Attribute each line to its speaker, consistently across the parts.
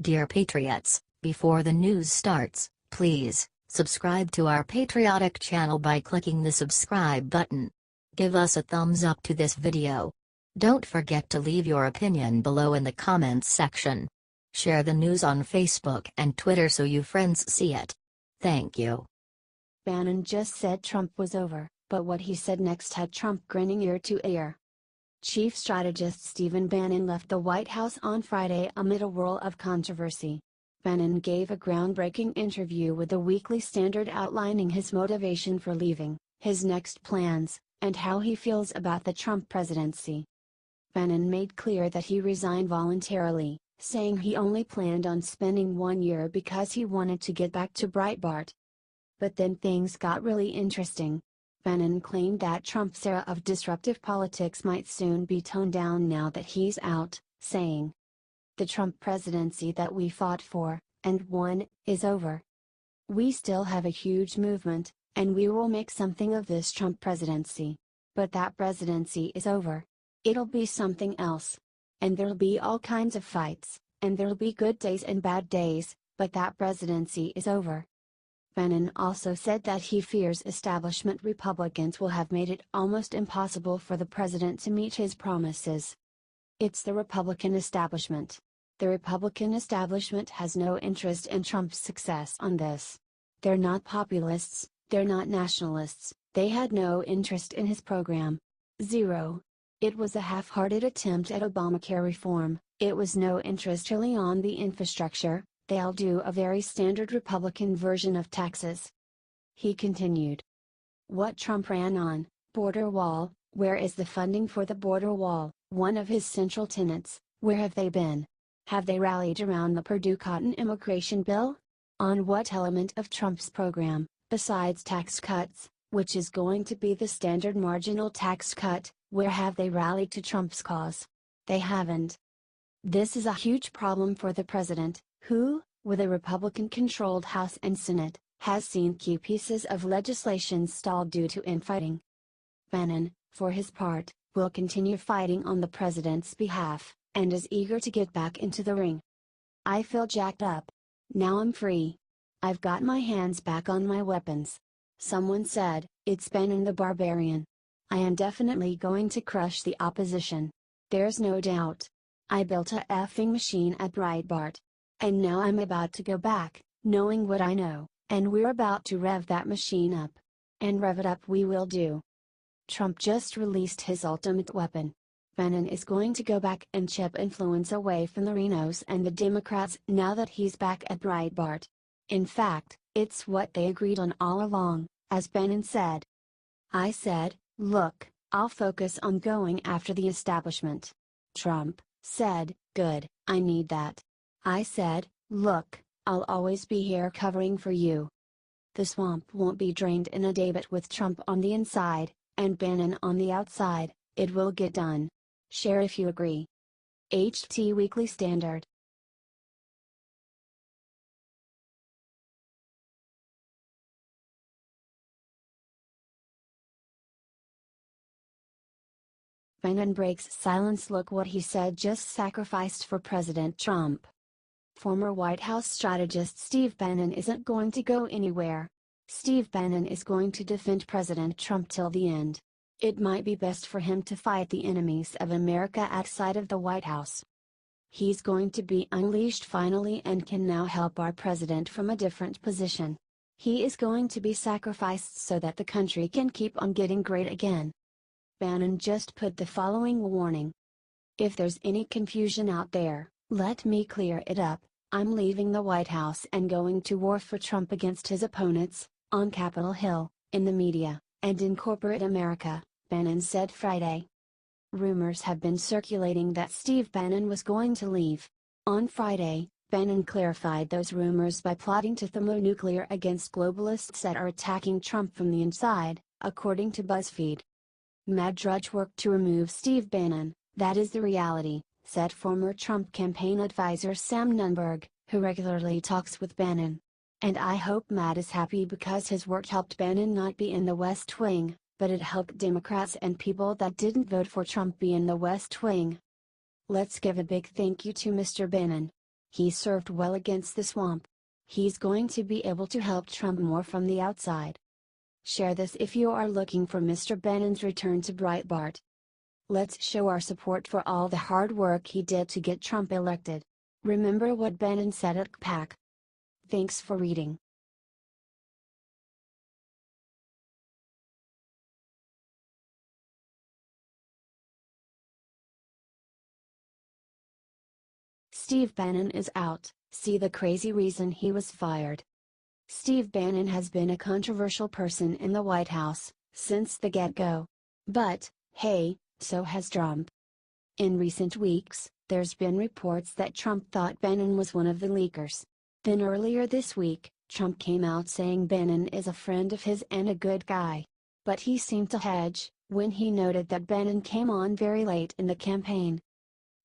Speaker 1: Dear Patriots, before the news starts, please subscribe to our patriotic channel by clicking the subscribe button. Give us a thumbs up to this video. Don't forget to leave your opinion below in the comments section. Share the news on Facebook and Twitter so you friends see it. Thank you.
Speaker 2: Bannon just said Trump was over, but what he said next had Trump grinning ear to ear. Chief strategist Stephen Bannon left the White House on Friday amid a whirl of controversy. Bannon gave a groundbreaking interview with the Weekly Standard outlining his motivation for leaving, his next plans, and how he feels about the Trump presidency. Bannon made clear that he resigned voluntarily, saying he only planned on spending 1 year because he wanted to get back to Breitbart. But then things got really interesting. Bannon claimed that Trump's era of disruptive politics might soon be toned down now that he's out, saying, "The Trump presidency that we fought for, and won, is over. We still have a huge movement, and we will make something of this Trump presidency. But that presidency is over. It'll be something else. And there'll be all kinds of fights, and there'll be good days and bad days, but that presidency is over." Bannon also said that he fears establishment Republicans will have made it almost impossible for the president to meet his promises. "It's the Republican establishment. The Republican establishment has no interest in Trump's success on this. They're not populists, they're not nationalists, they had no interest in his program. Zero. It was a half-hearted attempt at Obamacare reform, it was no interest really on the infrastructure. They'll do a very standard Republican version of taxes." He continued. What Trump ran on, border wall, where is the funding for the border wall, one of his central tenets, where have they been? Have they rallied around the Purdue Cotton immigration bill? On what element of Trump's program, besides tax cuts, which is going to be the standard marginal tax cut, where have they rallied to Trump's cause? They haven't. This is a huge problem for the president, who, with a Republican-controlled House and Senate, has seen key pieces of legislation stalled due to infighting. Bannon, for his part, will continue fighting on the president's behalf, and is eager to get back into the ring. "I feel jacked up. Now I'm free. I've got my hands back on my weapons." Someone said, "It's Bannon the Barbarian. I am definitely going to crush the opposition. There's no doubt. I built a effing machine at Breitbart. And now I'm about to go back, knowing what I know, and we're about to rev that machine up. And rev it up we will do." Trump just released his ultimate weapon. Bannon is going to go back and chip influence away from the Rhinos and the Democrats now that he's back at Breitbart. In fact, it's what they agreed on all along, as Bannon said. "I said, look, I'll focus on going after the establishment." Trump said, "Good, I need that." "I said, look, I'll always be here covering for you." The swamp won't be drained in a day, but with Trump on the inside, and Bannon on the outside, it will get done. Share if you agree. HT Weekly Standard. Bannon breaks silence. Look what he said just sacrificed for President Trump. Former White House strategist Steve Bannon isn't going to go anywhere. Steve Bannon is going to defend President Trump till the end. It might be best for him to fight the enemies of America outside of the White House. He's going to be unleashed finally and can now help our president from a different position. He is going to be sacrificed so that the country can keep on getting great again. Bannon just put the following warning. "If there's any confusion out there, let me clear it up. I'm leaving the White House and going to war for Trump against his opponents, on Capitol Hill, in the media, and in corporate America," Bannon said Friday. Rumors have been circulating that Steve Bannon was going to leave. On Friday, Bannon clarified those rumors by plotting to thermonuclear against globalists that are attacking Trump from the inside, according to BuzzFeed. "Mad Drudge worked to remove Steve Bannon, that is the reality," said former Trump campaign advisor Sam Nunberg, who regularly talks with Bannon. "And I hope Matt is happy because his work helped Bannon not be in the West Wing, but it helped Democrats and people that didn't vote for Trump be in the West Wing. Let's give a big thank you to Mr. Bannon. He served well against the swamp. He's going to be able to help Trump more from the outside. Share this if you are looking for Mr. Bannon's return to Breitbart. Let's show our support for all the hard work he did to get Trump elected. Remember what Bannon said at CPAC. Thanks for reading. Steve Bannon is out. See the crazy reason he was fired. Steve Bannon has been a controversial person in the White House since the get-go. But, hey, so has Trump. In recent weeks, there's been reports that Trump thought Bannon was one of the leakers. Then earlier this week, Trump came out saying Bannon is a friend of his and a good guy. But he seemed to hedge, when he noted that Bannon came on very late in the campaign.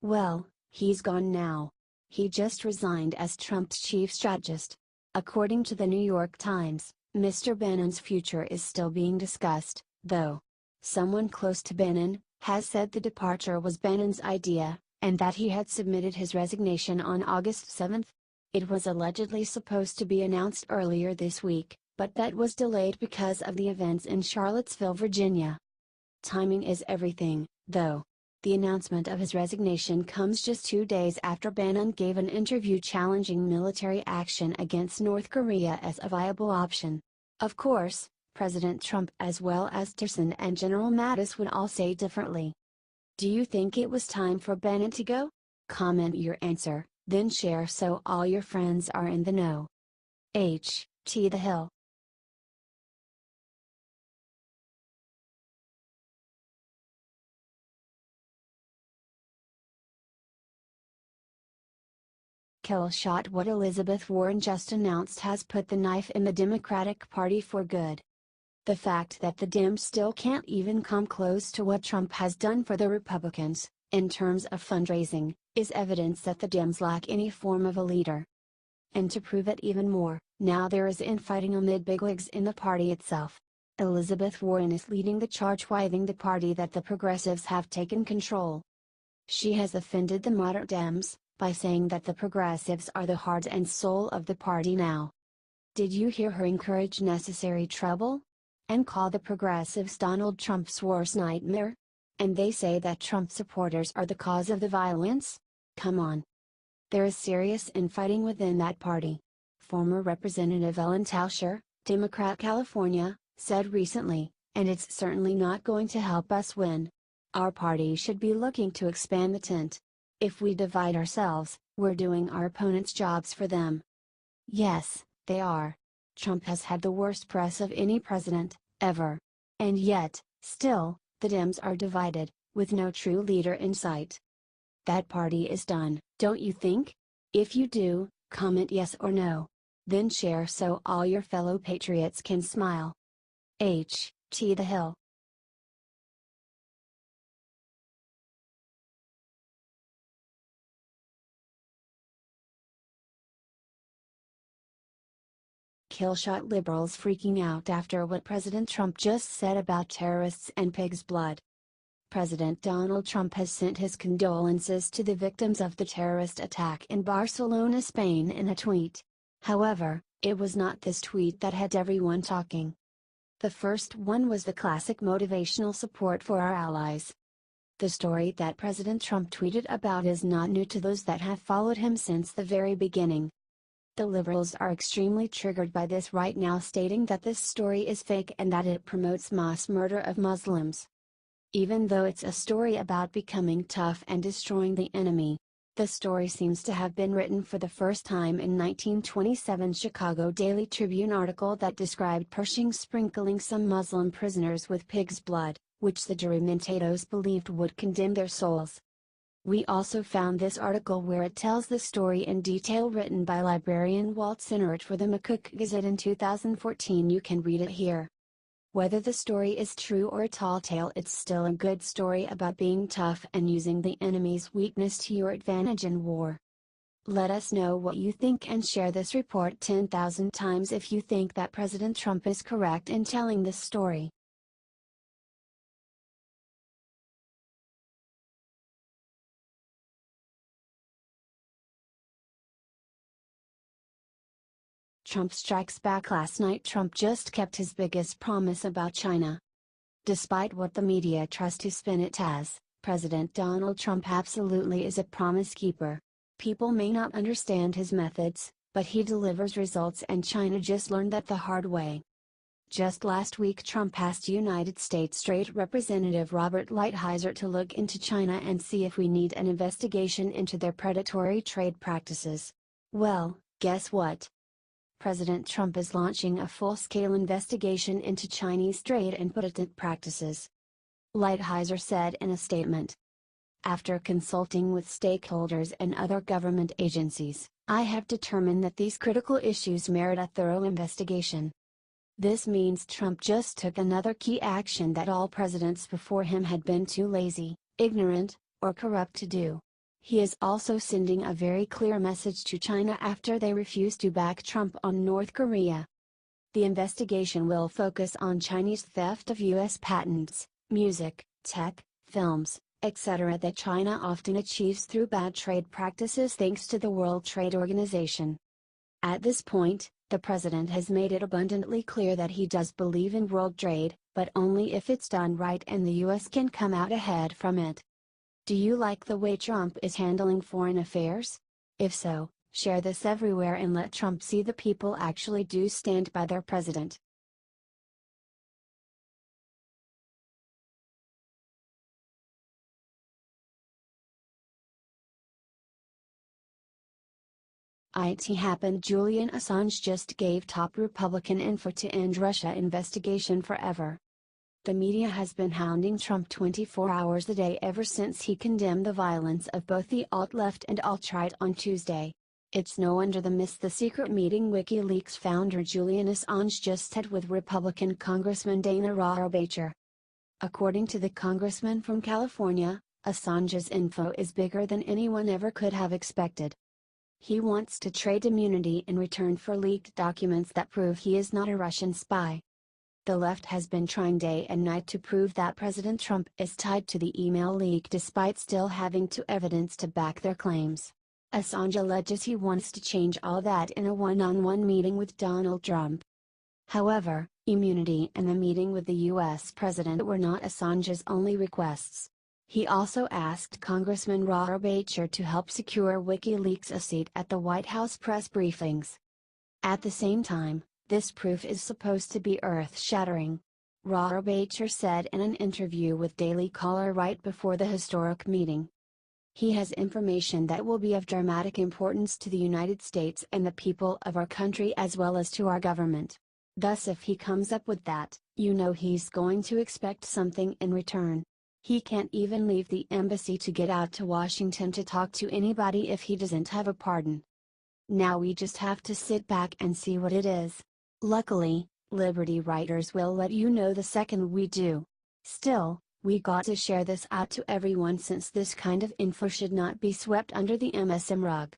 Speaker 2: Well, he's gone now. He just resigned as Trump's chief strategist. According to the New York Times, Mr. Bannon's future is still being discussed, though. Someone close to Bannon has said the departure was Bannon's idea, and that he had submitted his resignation on August 7. It was allegedly supposed to be announced earlier this week, but that was delayed because of the events in Charlottesville, Virginia. Timing is everything, though. The announcement of his resignation comes just 2 days after Bannon gave an interview challenging military action against North Korea as a viable option. Of course, President Trump as well as Tillerson and General Mattis would all say differently. Do you think it was time for Bannon to go? Comment your answer, then share so all your friends are in the know. H.T. The Hill. Kill shot. What Elizabeth Warren just announced has put the knife in the Democratic Party for good. The fact that the Dems still can't even come close to what Trump has done for the Republicans, in terms of fundraising, is evidence that the Dems lack any form of a leader. And to prove it even more, now there is infighting amid bigwigs in the party itself. Elizabeth Warren is leading the charge, wiving the party that the progressives have taken control. She has offended the moderate Dems, by saying that the progressives are the heart and soul of the party now. Did you hear her encourage necessary trouble? And call the progressives Donald Trump's worst nightmare? And they say that Trump supporters are the cause of the violence? Come on. There is serious infighting within that party. Former Representative Ellen Tauscher, Democrat California, said recently, and it's certainly not going to help us win. Our party should be looking to expand the tent. If we divide ourselves, we're doing our opponents' jobs for them. Yes, they are. Trump has had the worst press of any president, ever. And yet, still, the Dems are divided, with no true leader in sight. That party is done, don't you think? If you do, comment yes or no. Then share so all your fellow patriots can smile. H.T. The Hill. Killshot. Liberals freaking out after what President Trump just said about terrorists and pig's blood. President Donald Trump has sent his condolences to the victims of the terrorist attack in Barcelona, Spain in a tweet. However, it was not this tweet that had everyone talking. The first one was the classic motivational support for our allies. The story that President Trump tweeted about is not new to those that have followed him since the very beginning. The liberals are extremely triggered by this right now, stating that this story is fake and that it promotes mass murder of Muslims. Even though it's a story about becoming tough and destroying the enemy, the story seems to have been written for the first time in 1927 Chicago Daily Tribune article that described Pershing sprinkling some Muslim prisoners with pig's blood, which the Juramentados believed would condemn their souls. We also found this article where it tells the story in detail, written by librarian Walt Sinnert for the McCook Gazette in 2014. You can read it here. Whether the story is true or a tall tale, it's still a good story about being tough and using the enemy's weakness to your advantage in war. Let us know what you think and share this report 10,000 times if you think that President Trump is correct in telling this story. Trump strikes back last night. Trump just kept his biggest promise about China. Despite what the media tries to spin it as, President Donald Trump absolutely is a promise keeper. People may not understand his methods, but he delivers results, and China just learned that the hard way. Just last week, Trump asked United States Trade Representative Robert Lighthizer to look into China and see if we need an investigation into their predatory trade practices. Well, guess what? President Trump is launching a full-scale investigation into Chinese trade and patent practices. Lighthizer said in a statement. After consulting with stakeholders and other government agencies, I have determined that these critical issues merit a thorough investigation. This means Trump just took another key action that all presidents before him had been too lazy, ignorant, or corrupt to do. He is also sending a very clear message to China after they refuse to back Trump on North Korea. The investigation will focus on Chinese theft of U.S. patents, music, tech, films, etc. that China often achieves through bad trade practices thanks to the World Trade Organization. At this point, the president has made it abundantly clear that he does believe in world trade, but only if it's done right and the U.S. can come out ahead from it. Do you like the way Trump is handling foreign affairs? If so, share this everywhere and let Trump see the people actually do stand by their president. It happened. Julian Assange just gave top Republican info to end Russia investigation forever. The media has been hounding Trump 24 hours a day ever since he condemned the violence of both the alt-left and alt-right on Tuesday. It's no wonder they missed the secret meeting WikiLeaks founder Julian Assange just had with Republican Congressman Dana Rohrabacher. According to the congressman from California, Assange's info is bigger than anyone ever could have expected. He wants to trade immunity in return for leaked documents that prove he is not a Russian spy. The left has been trying day and night to prove that President Trump is tied to the email leak despite still having no evidence to back their claims. Assange alleges he wants to change all that in a one-on-one meeting with Donald Trump. However, immunity and the meeting with the U.S. president were not Assange's only requests. He also asked Congressman Rohrabacher to help secure WikiLeaks a seat at the White House press briefings. At the same time, this proof is supposed to be earth-shattering. Rohrabacher said in an interview with Daily Caller right before the historic meeting. He has information that will be of dramatic importance to the United States and the people of our country as well as to our government. Thus, if he comes up with that, you know he's going to expect something in return. He can't even leave the embassy to get out to Washington to talk to anybody if he doesn't have a pardon. Now we just have to sit back and see what it is. Luckily, Liberty writers will let you know the second we do. Still, we got to share this out to everyone since this kind of info should not be swept under the MSM rug.